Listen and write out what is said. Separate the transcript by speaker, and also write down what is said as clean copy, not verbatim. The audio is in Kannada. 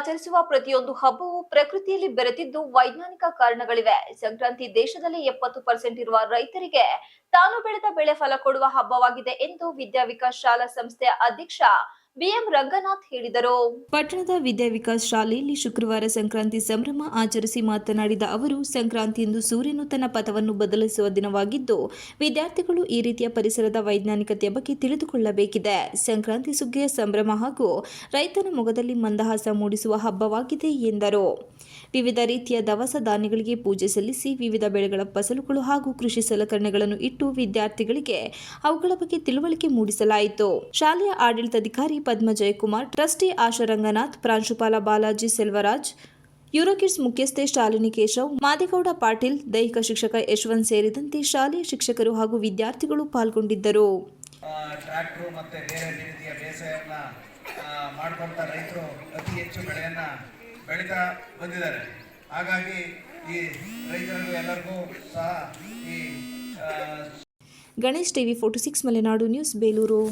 Speaker 1: ಆಚರಿಸುವ ಪ್ರತಿಯೊಂದು ಹಬ್ಬವು ಪ್ರಕೃತಿಯಲ್ಲಿ ಬೆರೆತಿದ್ದು ವೈಜ್ಞಾನಿಕ ಕಾರಣಗಳಿವೆ. ಸಂಕ್ರಾಂತಿ ದೇಶದಲ್ಲಿ 70% ಇರುವ ರೈತರಿಗೆ ತಾನು ಬೆಳೆದ ಬೆಳೆ ಫಲ ಕೊಡುವ ಹಬ್ಬವಾಗಿದೆ ಎಂದು ವಿದ್ಯಾ ವಿಕಾಸ್ ಶಾಲಾ ಸಂಸ್ಥೆಯ ಅಧ್ಯಕ್ಷ ಬಿಎಂ ರಂಗನಾಥ್ ಹೇಳಿದರು. ಪಟ್ಟಣದ ವಿದ್ಯಾ ವಿಕಾಸ್ ಶಾಲೆಯಲ್ಲಿ ಶುಕ್ರವಾರ ಸಂಕ್ರಾಂತಿ ಸಂಭ್ರಮ ಆಚರಿಸಿ ಮಾತನಾಡಿದ ಅವರು, ಸಂಕ್ರಾಂತಿಯಂದು ಸೂರ್ಯನು ತನ್ನ ಪಥವನ್ನು ಬದಲಿಸುವ ದಿನವಾಗಿದ್ದು, ವಿದ್ಯಾರ್ಥಿಗಳು ಈ ರೀತಿಯ ಪರಿಸರದ ವೈಜ್ಞಾನಿಕತೆಯ ಬಗ್ಗೆ ತಿಳಿದುಕೊಳ್ಳಬೇಕಿದೆ. ಸಂಕ್ರಾಂತಿ ಸುಗ್ಗಿಯ ಸಂಭ್ರಮ ಹಾಗೂ ರೈತನ ಮೊಗದಲ್ಲಿ ಮಂದಹಾಸ ಮೂಡಿಸುವ ಹಬ್ಬವಾಗಿದೆ ಎಂದರು. ವಿವಿಧ ರೀತಿಯ ದವಸ ಧಾನ್ಯಗಳಿಗೆ ಪೂಜೆ ಸಲ್ಲಿಸಿ ವಿವಿಧ ಬೆಳೆಗಳ ಫಸಲುಗಳು ಹಾಗೂ ಕೃಷಿ ಸಲಕರಣೆಗಳನ್ನು ಇಟ್ಟು ವಿದ್ಯಾರ್ಥಿಗಳಿಗೆ ಅವುಗಳ ಬಗ್ಗೆ ತಿಳುವಳಿಕೆ ಮೂಡಿಸಲಾಯಿತು. ಶಾಲೆಯ ಆಡಳಿತಾಧಿಕಾರಿ ಪದ್ಮ ಜಯಕುಮಾರ್, ಟ್ರಸ್ಟಿ ಆಶಾ ರಂಗನಾಥ್, ಪ್ರಾಂಶುಪಾಲ ಬಾಲಾಜಿ ಸೆಲ್ವರಾಜ್, ಯೂರೋಕಿಡ್ಸ್ ಮುಖ್ಯಸ್ಥೆ ಶಾಲಿನಿ ಕೇಶವ್, ಮಾದಿಗೌಡ ಪಾಟೀಲ್, ದೈಹಿಕ ಶಿಕ್ಷಕ ಯಶವಂತ್ ಸೇರಿದಂತೆ ಶಾಲೆಯ ಶಿಕ್ಷಕರು ಹಾಗೂ ವಿದ್ಯಾರ್ಥಿಗಳು ಪಾಲ್ಗೊಂಡಿದ್ದರು.
Speaker 2: ಟ್ರ್ಯಾಕ್ಟರ್ ಮತ್ತು ಬೇರೆ ರೀತಿಯ ಬೇಸಾಯವನ್ನು ಮಾಡ್ಕೊಳ್ತಾ ರೈತರು ಅತಿ ಹೆಚ್ಚು ಬೆಳೆಯನ್ನು ಬೆಳೀತಾ ಬಂದಿದ್ದಾರೆ. ಹಾಗಾಗಿ ಈ ರೈತರಿಗೂ ಎಲ್ಲರಿಗೂ ಸಹ ಈ
Speaker 1: ಗಣೇಶ್ ಟಿವಿ 46 ಮಲೆನಾಡು ನ್ಯೂಸ್ ಬೇಲೂರು.